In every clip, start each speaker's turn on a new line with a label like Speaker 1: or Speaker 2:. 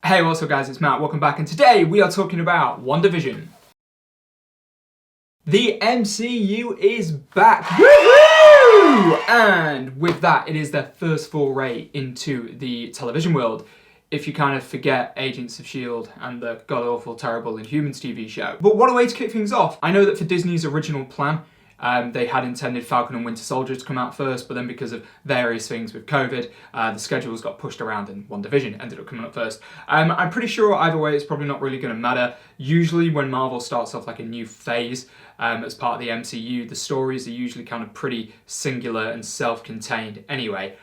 Speaker 1: Hey, what's up guys, it's Matt, welcome back, and today we are talking about WandaVision. The MCU is back! Woohoo! And with that, it is their first foray into the television world. If you kind of forget Agents of S.H.I.E.L.D. and the god-awful, terrible Inhumans TV show. But what a way to kick things off. I know that for Disney's original plan, they had intended Falcon and Winter Soldier to come out first, but then because of various things with COVID, the schedules got pushed around and WandaVision ended up coming up first. I'm pretty sure either way it's probably not really going to matter. Usually when Marvel starts off like a new phase as part of the MCU, the stories are usually kind of pretty singular and self-contained anyway.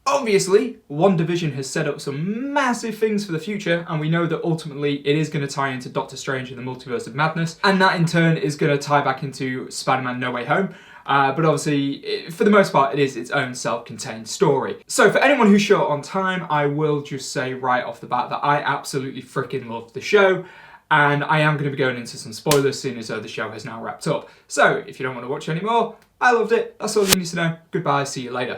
Speaker 1: Obviously, WandaVision has set up some massive things for the future, and we know that ultimately it is going to tie into Doctor Strange and the Multiverse of Madness, and that in turn is going to tie back into Spider-Man No Way Home. But obviously, for the most part, it is its own self-contained story. So for anyone who's short on time, I will just say right off the bat that I absolutely freaking love the show, and I am going to be going into some spoilers soon as though the show has now wrapped up. So if you don't want to watch anymore, I loved it. That's all you need to know. Goodbye, see you later.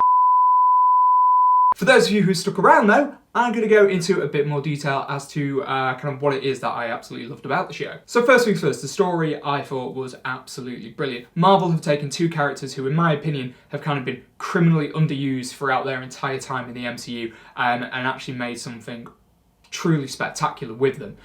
Speaker 1: For those of you who stuck around though, I'm going to go into a bit more detail as to kind of what it is that I absolutely loved about the show. So first things first, the story I thought was absolutely brilliant. Marvel have taken two characters who in my opinion have kind of been criminally underused throughout their entire time in the MCU and actually made something truly spectacular with them.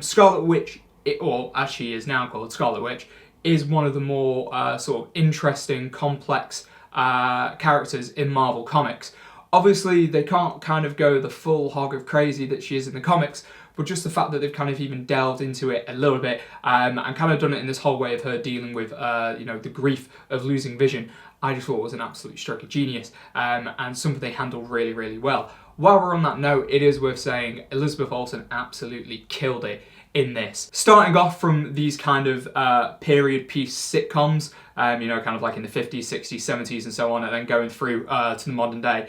Speaker 1: Scarlet Witch, or as she is now called, Scarlet Witch, is one of the more sort of interesting, complex characters in Marvel Comics. Obviously, they can't kind of go the full hog of crazy that she is in the comics, but just the fact that they've kind of even delved into it a little bit and kind of done it in this whole way of her dealing with, you know, the grief of losing vision, I just thought was an absolute stroke of genius and something they handled really, really well. While we're on that note, it is worth saying Elizabeth Olsen absolutely killed it in this. Starting off from these kind of period piece sitcoms, you know, kind of like in the 50s, 60s, 70s and so on, and then going through to the modern day.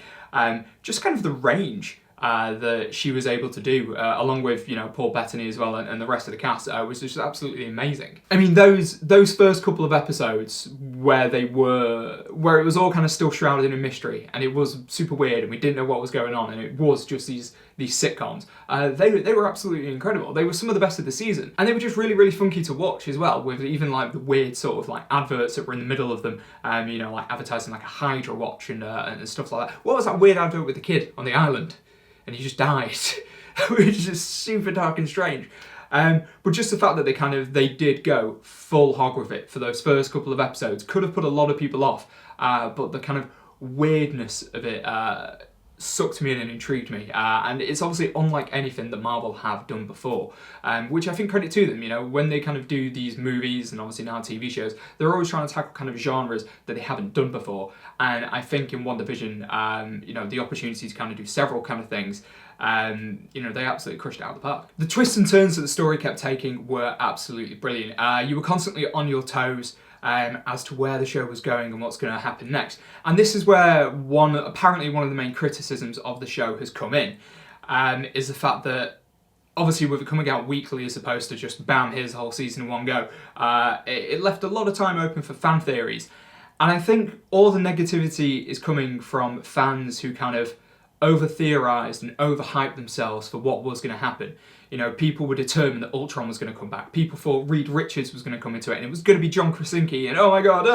Speaker 1: Just kind of the range that she was able to do, along with, you know, Paul Bettany as well and the rest of the cast, was just absolutely amazing. I mean, those first couple of episodes where it was all kind of still shrouded in mystery and it was super weird and we didn't know what was going on and it was just these sitcoms, they were absolutely incredible. They were some of the best of the season and they were just really, really funky to watch as well, with even like the weird sort of like adverts that were in the middle of them, you know, like advertising like a Hydra watch and stuff like that. What was that weird advert with the kid on the island? And he just died, which is just super dark and strange. But just the fact that they did go full hog with it for those first couple of episodes could have put a lot of people off, but the kind of weirdness of it sucked me in and intrigued me, and it's obviously unlike anything that Marvel have done before, which I think credit to them. You know, when they kind of do these movies and obviously now TV shows, they're always trying to tackle kind of genres that they haven't done before, and I think in WandaVision, you know, the opportunity to kind of do several kind of things, you know, they absolutely crushed it out of the park. The twists and turns that the story kept taking were absolutely brilliant. You were constantly on your toes as to where the show was going and what's going to happen next. And this is where apparently one of the main criticisms of the show has come in, is the fact that obviously with it coming out weekly as opposed to just bam, here's the whole season in one go, it left a lot of time open for fan theories. And I think all the negativity is coming from fans who kind of over-theorised and over-hyped themselves for what was going to happen. You know, people were determined that Ultron was going to come back. People thought Reed Richards was going to come into it and it was going to be John Krasinski and oh my god,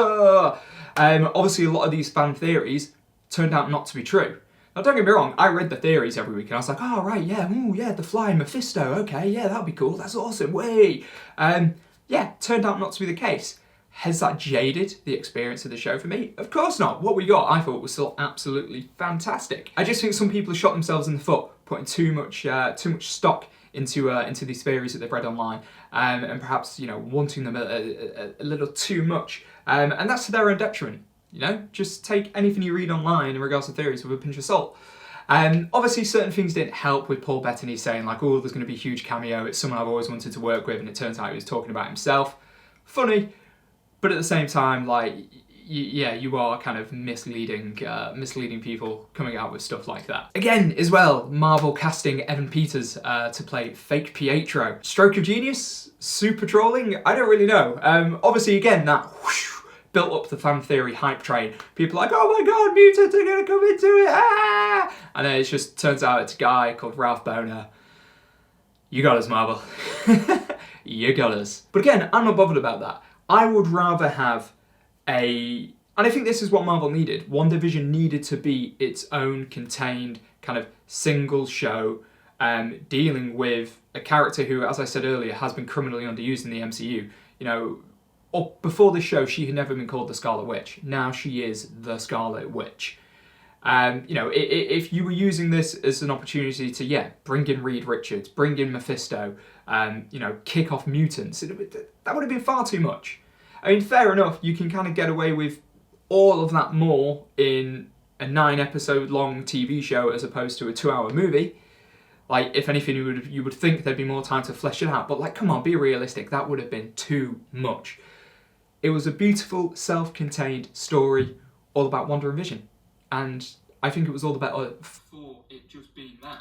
Speaker 1: obviously a lot of these fan theories turned out not to be true. Now don't get me wrong, I read the theories every week and I was like, oh right, yeah, ooh, yeah, the Flying Mephisto, okay, yeah, that'd be cool, that's awesome, way. Yeah, turned out not to be the case. Has that jaded the experience of the show for me? Of course not. What we got, I thought, was still absolutely fantastic. I just think some people have shot themselves in the foot, putting too much stock into these theories that they've read online, and perhaps, you know, wanting them a little too much, and that's to their own detriment. You know, just take anything you read online in regards to theories with a pinch of salt. Obviously, certain things didn't help with Paul Bettany saying like, oh, there's going to be a huge cameo. It's someone I've always wanted to work with, and it turns out he was talking about himself. Funny. But at the same time, like, yeah, you are kind of misleading people coming out with stuff like that. Again, as well, Marvel casting Evan Peters to play fake Pietro. Stroke of genius? Super trolling? I don't really know. Obviously, again, that whoosh, built up the fan theory hype train. People are like, oh my god, mutants are gonna come into it, ah! And then it just turns out it's a guy called Ralph Boner. You got us, Marvel. You got us. But again, I'm not bothered about that. I would rather have and I think this is what Marvel needed. WandaVision needed to be its own contained kind of single show, dealing with a character who, as I said earlier, has been criminally underused in the MCU. You know, before this show, she had never been called the Scarlet Witch. Now she is the Scarlet Witch. You know, if you were using this as an opportunity to, bring in Reed Richards, bring in Mephisto, you know, kick off mutants, that would have been far too much. I mean, fair enough, you can kind of get away with all of that more in a 9-episode long TV show as opposed to a 2-hour movie. Like, if anything, you would think there'd be more time to flesh it out. But, like, come on, be realistic. That would have been too much. It was a beautiful, self-contained story all about WandaVision. And I think it was all the better for it just being that.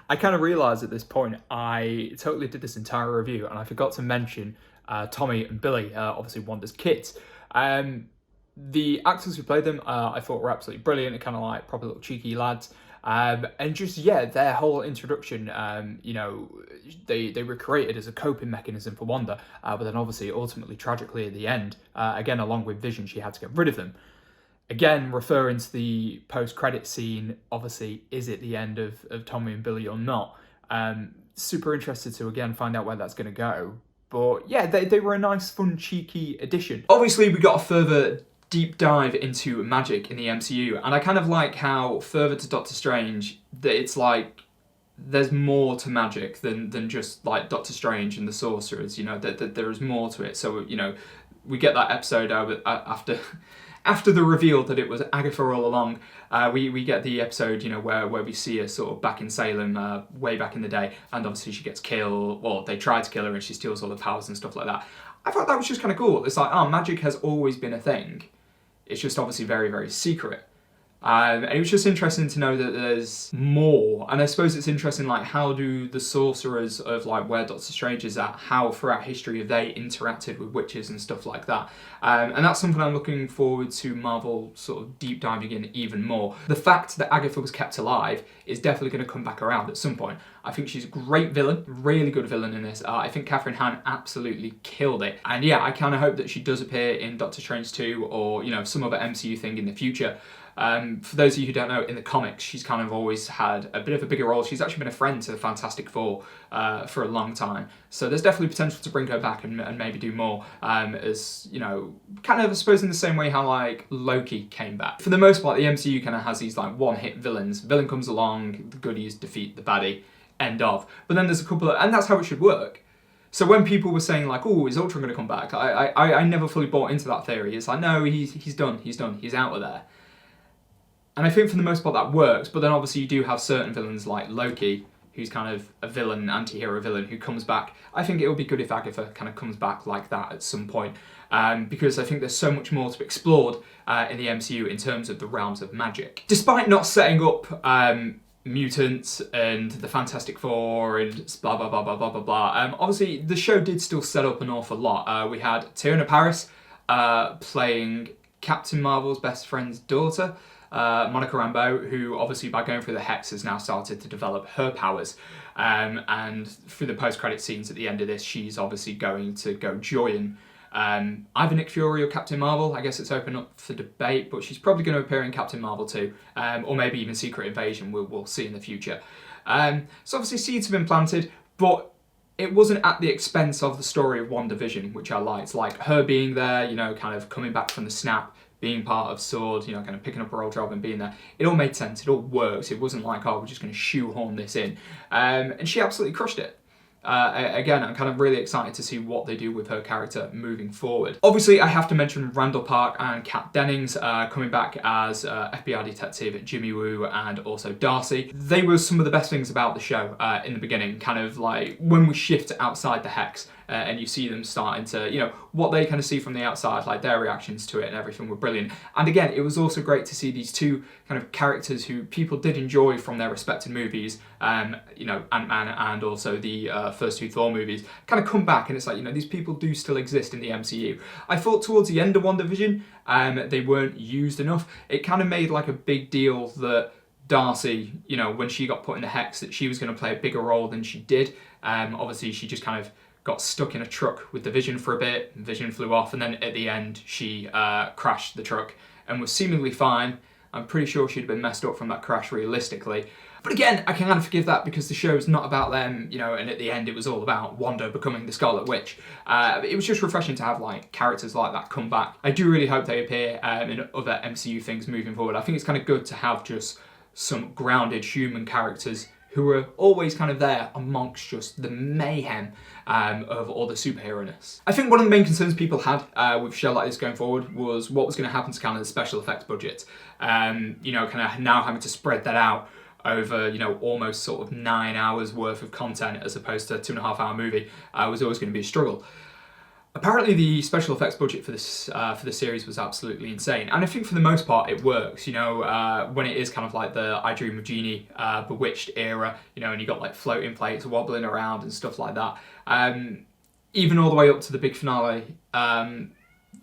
Speaker 1: I kind of realised at this point, I totally did this entire review and I forgot to mention Tommy and Billy, obviously Wanda's kids. The actors who played them, I thought were absolutely brilliant, kind of like proper little cheeky lads. And just, their whole introduction, you know, they were created as a coping mechanism for Wanda, but then obviously ultimately tragically at the end, again along with Vision, she had to get rid of them. Again, referring to the post-credit scene, obviously, is it the end of Tommy and Billy or not? Super interested to, again, find out where that's going to go. But yeah, they were a nice, fun, cheeky addition. Obviously, we got a further deep dive into magic in the MCU, and I kind of like how, further to Doctor Strange, that it's like, there's more to magic than just, like, Doctor Strange and the Sorcerers, you know, that there is more to it. So, you know, we get that episode after the reveal that it was Agatha all along, we get the episode, you know, where we see her sort of back in Salem, way back in the day, and obviously she gets killed, well, they try to kill her and she steals all the powers and stuff like that. I thought that was just kind of cool. It's like, magic has always been a thing. It's just obviously very, very secret. And it was just interesting to know that there's more. And I suppose it's interesting, like, how do the sorcerers of, like, where Doctor Strange is at, how throughout history have they interacted with witches and stuff like that. And that's something I'm looking forward to Marvel sort of deep diving in even more. The fact that Agatha was kept alive is definitely going to come back around at some point. I think she's a great villain, really good villain in this. I think Catherine Hahn absolutely killed it. And yeah, I kind of hope that she does appear in Doctor Strange 2 or, you know, some other MCU thing in the future. For those of you who don't know, in the comics, she's kind of always had a bit of a bigger role. She's actually been a friend to the Fantastic Four for a long time. So there's definitely potential to bring her back and maybe do more, as, you know, kind of, I suppose, in the same way how, like, Loki came back. For the most part, the MCU kind of has these, like, one-hit villains. Villain comes along, the goodies defeat the baddie, end of. But then there's a couple of, and that's how it should work. So when people were saying, like, oh, is Ultron going to come back? I never fully bought into that theory. It's like, no, he's done, he's out of there. And I think for the most part that works, but then obviously you do have certain villains like Loki, who's kind of a villain, anti-hero villain, who comes back. I think it would be good if Agatha kind of comes back like that at some point, because I think there's so much more to be explored in the MCU in terms of the realms of magic. Despite not setting up mutants and the Fantastic Four and blah, blah, blah, blah, blah, blah, blah, obviously the show did still set up an awful lot. We had Teyonah Parris playing Captain Marvel's best friend's daughter, Monica Rambeau, who obviously by going through the Hex has now started to develop her powers, and through the post-credit scenes at the end of this, she's obviously going to go join either Nick Fury or Captain Marvel. I guess it's open up for debate, but she's probably going to appear in Captain Marvel too, or maybe even Secret Invasion, we'll see in the future. So obviously seeds have been planted, but it wasn't at the expense of the story of WandaVision, which I liked. Like her being there, you know, kind of coming back from the snap, being part of SWORD, you know, kind of picking up her old job and being there. It all made sense, it all worked. It wasn't like, oh, we're just going to shoehorn this in. And she absolutely crushed it. Again, I'm kind of really excited to see what they do with her character moving forward. Obviously, I have to mention Randall Park and Kat Dennings coming back as FBI detective Jimmy Woo and also Darcy. They were some of the best things about the show in the beginning, kind of like when we shift outside the Hex and you see them starting to, you know, what they kind of see from the outside, like their reactions to it and everything were brilliant. And again, it was also great to see these two kind of characters who people did enjoy from their respective movies, you know, Ant-Man and also the first two Thor movies, kind of come back, and it's like, you know, these people do still exist in the MCU. I thought towards the end of WandaVision, they weren't used enough. It kind of made like a big deal that Darcy, you know, when she got put in the Hex, that she was going to play a bigger role than she did. Obviously, she just kind of got stuck in a truck with the Vision for a bit. Vision flew off, and then at the end, she crashed the truck and was seemingly fine. I'm pretty sure she'd been messed up from that crash realistically. But again, I can kind of forgive that because the show's not about them, you know, and at the end it was all about Wanda becoming the Scarlet Witch. It was just refreshing to have, like, characters like that come back. I do really hope they appear in other MCU things moving forward. I think it's kind of good to have just some grounded human characters who are always kind of there amongst just the mayhem of all the superhero-ness. I think one of the main concerns people had with a show like this going forward was what was going to happen to kind of the special effects budget. You know, kind of now having to spread that out over, you know, almost sort of 9 hours worth of content as opposed to a 2.5 hour movie was always going to be a struggle. Apparently the special effects budget for this series was absolutely insane, and I think for the most part it works, you know, when it is kind of like the I Dream of Jeannie, Bewitched era, you know, and you got like floating plates wobbling around and stuff like that. Even all the way up to the big finale, the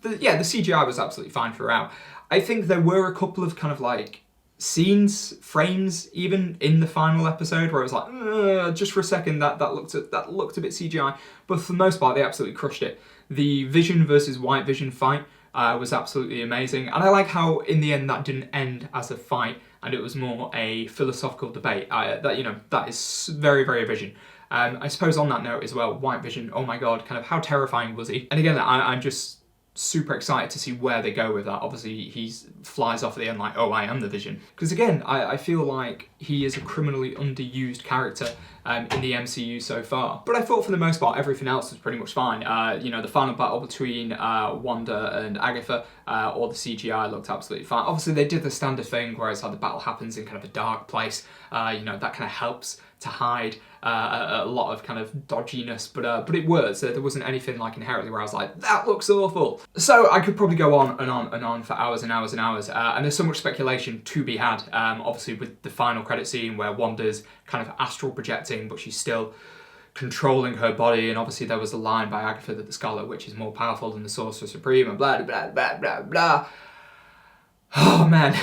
Speaker 1: CGI was absolutely fine throughout. I think there were a couple of kind of like scenes, frames even in the final episode where it was like, just for a second that looked a bit CGI, but for the most part they absolutely crushed it. The Vision versus White Vision fight was absolutely amazing, and I like how in the end that didn't end as a fight and it was more a philosophical debate. That is very, very Vision. I suppose on that note as well, White Vision, oh my god, kind of how terrifying was he? And again, I'm just super excited to see where they go with that. Obviously, he flies off at the end like, oh, I am the Vision. Because again, I feel like he is a criminally underused character in the MCU so far. But I thought for the most part, everything else was pretty much fine. You know, the final battle between Wanda and Agatha, or the CGI looked absolutely fine. Obviously, they did the standard thing where it's like the battle happens in kind of a dark place. You know, that kind of helps to hide a lot of kind of dodginess, but it works. There wasn't anything like inherently where I was like, that looks awful. So I could probably go on and on and on for hours and hours and hours, and there's so much speculation to be had, obviously with the final credit scene where Wanda's kind of astral projecting, but she's still controlling her body, and obviously there was a line by Agatha that the Scarlet Witch is more powerful than the Sorcerer Supreme, and blah, blah, blah, blah, blah. Oh man.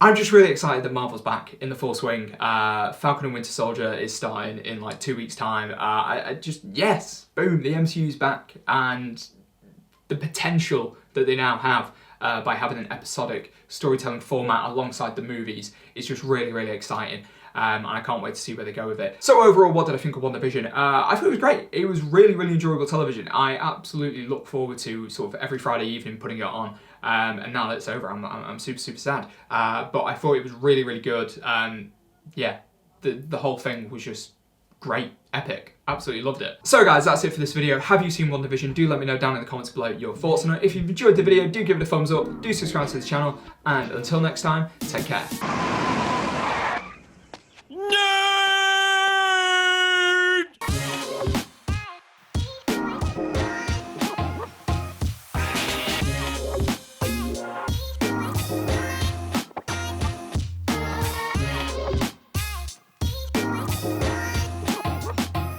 Speaker 1: I'm just really excited that Marvel's back in the full swing. Falcon and Winter Soldier is starting in like 2 weeks' time. Yes, boom, the MCU's back, and the potential that they now have by having an episodic storytelling format alongside the movies is just really, really exciting. And I can't wait to see where they go with it. So overall, what did I think of WandaVision? I thought it was great. It was really, really enjoyable television. I absolutely look forward to sort of every Friday evening putting it on. And now that it's over, I'm super, super sad. But I thought it was really, really good. Yeah, the whole thing was just great, epic. Absolutely loved it. So guys, that's it for this video. Have you seen WandaVision? Do let me know down in the comments below your thoughts on it. If you've enjoyed the video, do give it a thumbs up, do subscribe to the channel, and until next time, take care.